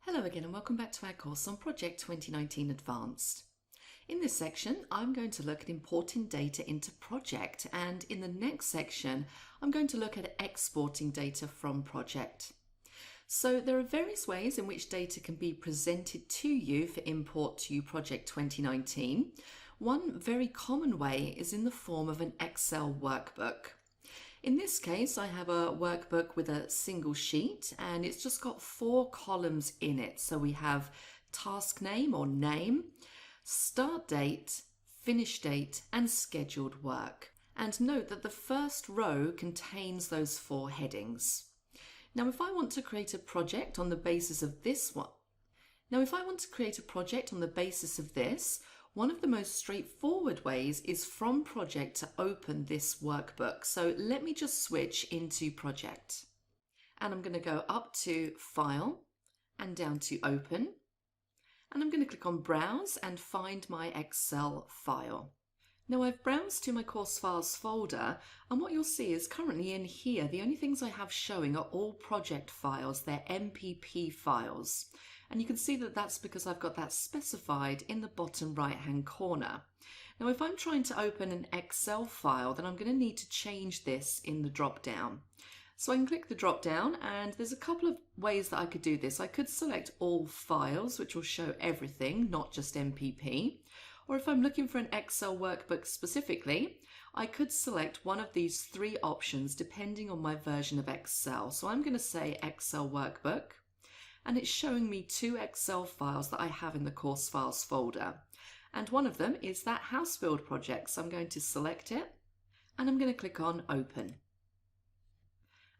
Hello again and welcome back to our course on Project 2019 Advanced. In this section, I'm going to look at importing data into Project, and in the next section, I'm going to look at exporting data from Project. So there are various ways in which data can be presented to you for import to Project 2019. One very common way is in the form of an Excel workbook. In this case, I have a workbook with a single sheet and it's just got 4 columns in it. So we have task name or name, start date, finish date, and scheduled work. And note that the first row contains those 4 headings. Now, if I want to create a project on the basis of this one, one of the most straightforward ways is from Project to open this workbook. So let me just switch into Project. And I'm going to go up to File and down to Open. And I'm going to click on Browse and find my Excel file. Now I've browsed to my course files folder, and what you'll see is currently in here, the only things I have showing are all project files. They're MPP files. And you can see that that's because I've got that specified in the bottom right hand corner. Now if I'm trying to open an Excel file, then I'm going to need to change this in the drop down. So I can click the drop down, and there's a couple of ways that I could do this. I could select all files, which will show everything, not just MPP. Or if I'm looking for an Excel workbook specifically, I could select one of these 3 options depending on my version of Excel. So I'm going to say Excel workbook. And it's showing me 2 Excel files that I have in the course files folder. And one of them is that house build project. So I'm going to select it and I'm going to click on Open.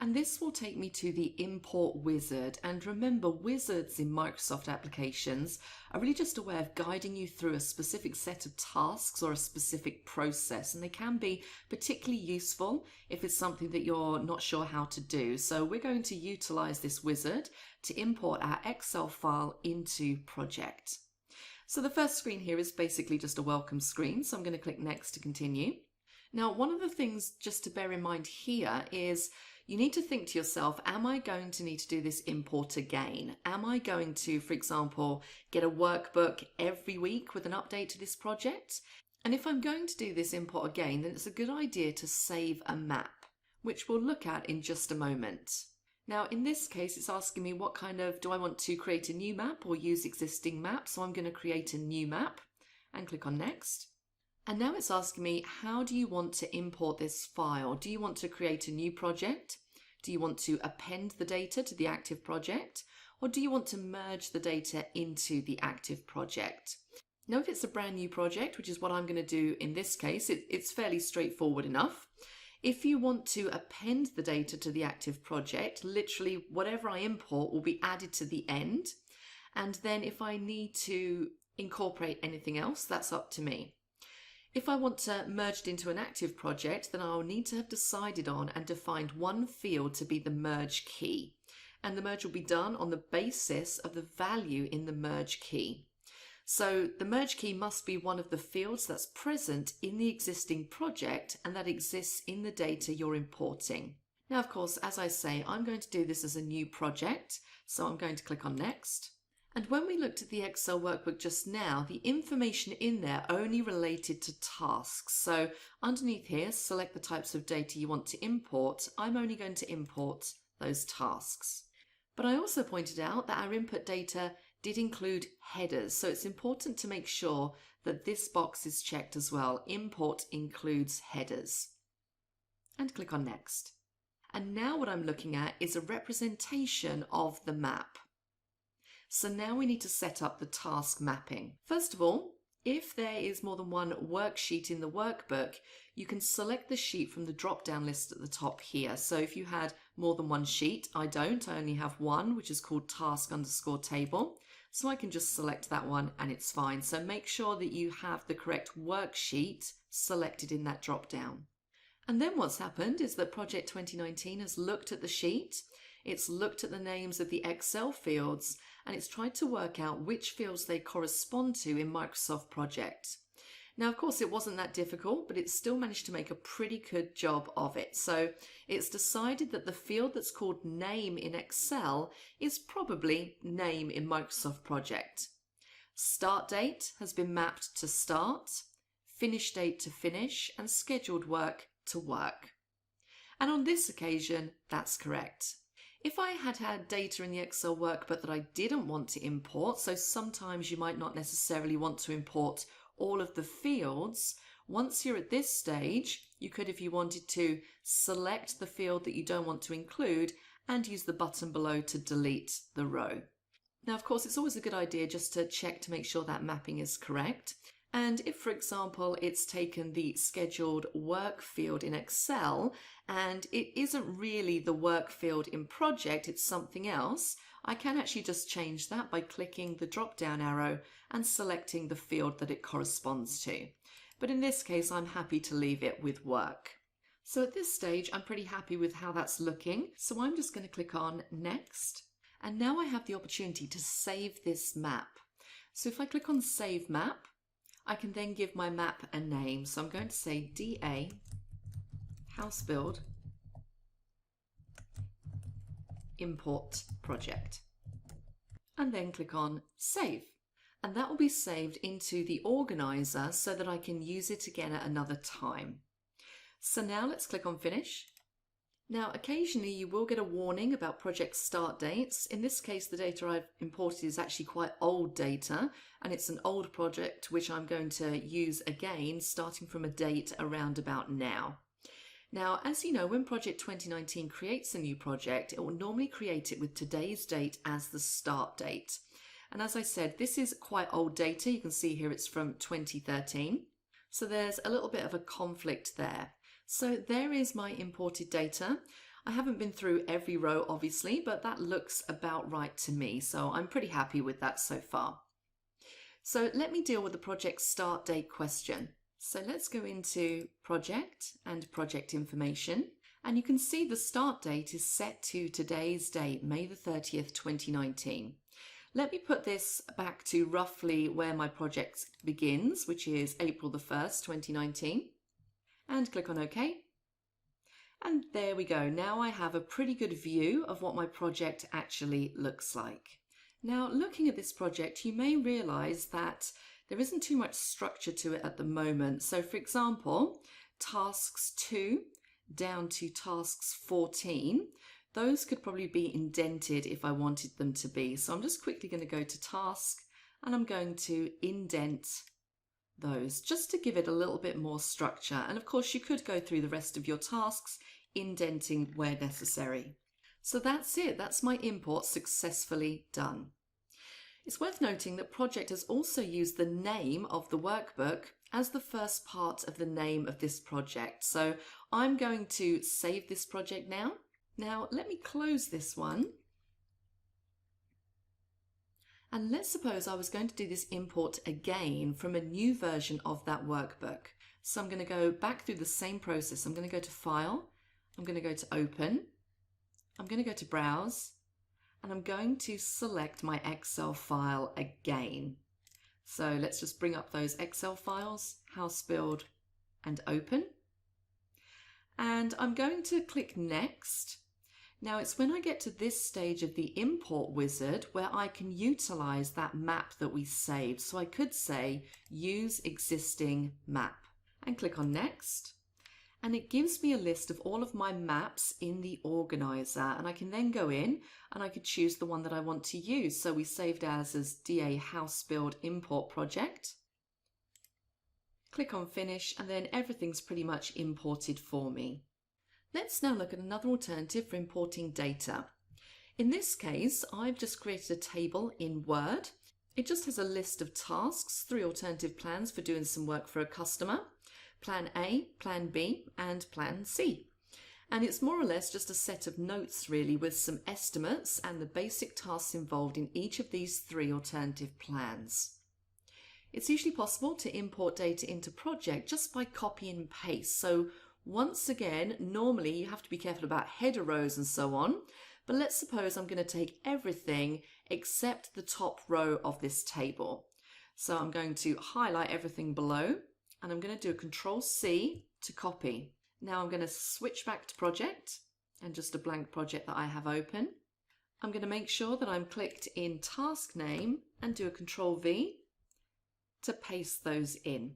And this will take me to the import wizard. And remember, wizards in Microsoft applications are really just a way of guiding you through a specific set of tasks or a specific process. And they can be particularly useful if it's something that you're not sure how to do. So we're going to utilize this wizard to import our Excel file into Project. So the first screen here is basically just a welcome screen. So I'm going to click Next to continue. Now, one of the things just to bear in mind here is you need to think to yourself, am I going to need to do this import again? Am I going to, for example, get a workbook every week with an update to this project? And if I'm going to do this import again, then it's a good idea to save a map, which we'll look at in just a moment. Now, in this case, it's asking me what kind of, do I want to create a new map or use existing map? So I'm going to create a new map and click on Next. And now it's asking me, how do you want to import this file? Do you want to create a new project? Do you want to append the data to the active project? Or do you want to merge the data into the active project? Now, if it's a brand new project, which is what I'm going to do in this case, it's fairly straightforward enough. If you want to append the data to the active project, literally whatever I import will be added to the end. And then if I need to incorporate anything else, that's up to me. If I want to merge it into an active project, then I'll need to have decided on and defined one field to be the merge key. And the merge will be done on the basis of the value in the merge key. So the merge key must be one of the fields that's present in the existing project and that exists in the data you're importing. Now, of course, as I say, I'm going to do this as a new project. So I'm going to click on Next. And when we looked at the Excel workbook just now, the information in there only related to tasks. So underneath here, select the types of data you want to import. I'm only going to import those tasks. But I also pointed out that our input data did include headers. So it's important to make sure that this box is checked as well. Import includes headers. And click on Next. And now what I'm looking at is a representation of the map. So now we need to set up the task mapping. First of all, if there is more than one worksheet in the workbook, you can select the sheet from the drop-down list at the top here. So if you had more than one sheet, I don't, I only have one, which is called task_table. So I can just select that one and it's fine. So make sure that you have the correct worksheet selected in that drop-down. And then what's happened is that Project 2019 has looked at the sheet, it's looked at the names of the Excel fields, and it's tried to work out which fields they correspond to in Microsoft Project. Now, of course, it wasn't that difficult, but it still managed to make a pretty good job of it. So it's decided that the field that's called name in Excel is probably name in Microsoft Project. Start date has been mapped to start, finish date to finish, and scheduled work to work. And on this occasion, that's correct. If I had had data in the Excel workbook that I didn't want to import, so sometimes you might not necessarily want to import all of the fields, once you're at this stage, you could, if you wanted to, select the field that you don't want to include and use the button below to delete the row. Now, of course, it's always a good idea just to check to make sure that mapping is correct. And if, for example, it's taken the scheduled work field in Excel and it isn't really the work field in Project, it's something else, I can actually just change that by clicking the drop-down arrow and selecting the field that it corresponds to. But in this case, I'm happy to leave it with work. So at this stage, I'm pretty happy with how that's looking. So I'm just going to click on Next. And now I have the opportunity to save this map. So if I click on Save Map, I can then give my map a name. So I'm going to say DA House Build Import Project. And then click on Save. And that will be saved into the organizer so that I can use it again at another time. So now let's click on Finish. Now, occasionally you will get a warning about project start dates. In this case, the data I've imported is actually quite old data, and it's an old project which I'm going to use again, starting from a date around about now. Now, as you know, when Project 2019 creates a new project, it will normally create it with today's date as the start date. And as I said, this is quite old data. You can see here it's from 2013. So there's a little bit of a conflict there. So there is my imported data. I haven't been through every row, obviously, but that looks about right to me. So I'm pretty happy with that so far. So let me deal with the project start date question. So let's go into Project and Project Information. And you can see the start date is set to today's date, May the 30th, 2019. Let me put this back to roughly where my project begins, which is April the 1st, 2019. And click on OK. And there we go. Now I have a pretty good view of what my project actually looks like. Now, looking at this project, you may realize that there isn't too much structure to it at the moment. So for example, tasks 2 down to tasks 14, those could probably be indented if I wanted them to be. So I'm just quickly going to go to task and I'm going to indent those just to give it a little bit more structure. And of course you could go through the rest of your tasks, indenting where necessary. So that's it. That's my import successfully done. It's worth noting that Project has also used the name of the workbook as the first part of the name of this project. So I'm going to save this project now. Now let me close this one. And let's suppose I was going to do this import again from a new version of that workbook. So I'm going to go back through the same process. I'm going to go to File, I'm going to go to Open, I'm going to go to Browse, and I'm going to select my Excel file again. So let's just bring up those Excel files, House Build, and Open. And I'm going to click Next. Now it's when I get to this stage of the import wizard where I can utilize that map that we saved. So I could say use existing map and click on Next. And it gives me a list of all of my maps in the organizer, and I can then go in and I could choose the one that I want to use. So we saved ours as DA House Build Import Project. Click on Finish, and then everything's pretty much imported for me. Let's now look at another alternative for importing data. In this case, I've just created a table in Word. It just has a list of tasks, 3 alternative plans for doing some work for a customer. Plan A, Plan B, and Plan C. And it's more or less just a set of notes really with some estimates and the basic tasks involved in each of these 3 alternative plans. It's usually possible to import data into Project just by copy and paste. So once again, normally you have to be careful about header rows and so on, but let's suppose I'm going to take everything except the top row of this table. So I'm going to highlight everything below, and I'm going to do a Control C to copy. Now I'm going to switch back to project and just a blank project that I have open. I'm going to make sure that I'm clicked in task name and do a Control V to paste those in.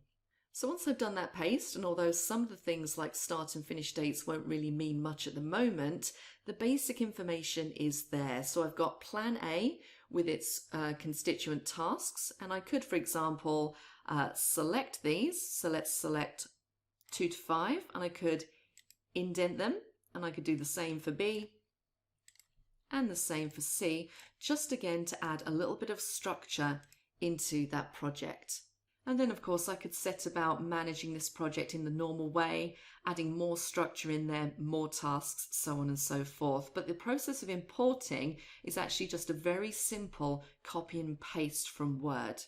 So once I've done that paste, and although some of the things like start and finish dates won't really mean much at the moment, the basic information is there. So I've got Plan A with its constituent tasks, and I could, for example, select these. So let's select 2 to 5, and I could indent them, and I could do the same for B and the same for C, just again to add a little bit of structure into that project. And then of course I could set about managing this project in the normal way, adding more structure in there, more tasks, so on and so forth. But the process of importing is actually just a very simple copy and paste from Word.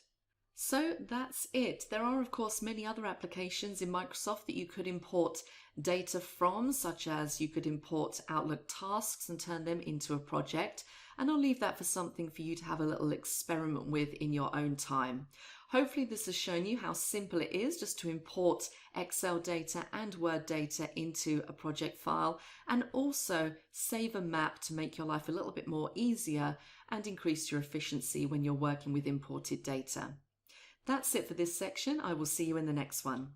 So that's it. There are of course many other applications in Microsoft that you could import data from, such as you could import Outlook tasks and turn them into a project. And I'll leave that for something for you to have a little experiment with in your own time. Hopefully this has shown you how simple it is just to import Excel data and Word data into a project file, and also save a map to make your life a little bit more easier and increase your efficiency when you're working with imported data. That's it for this section. I will see you in the next one.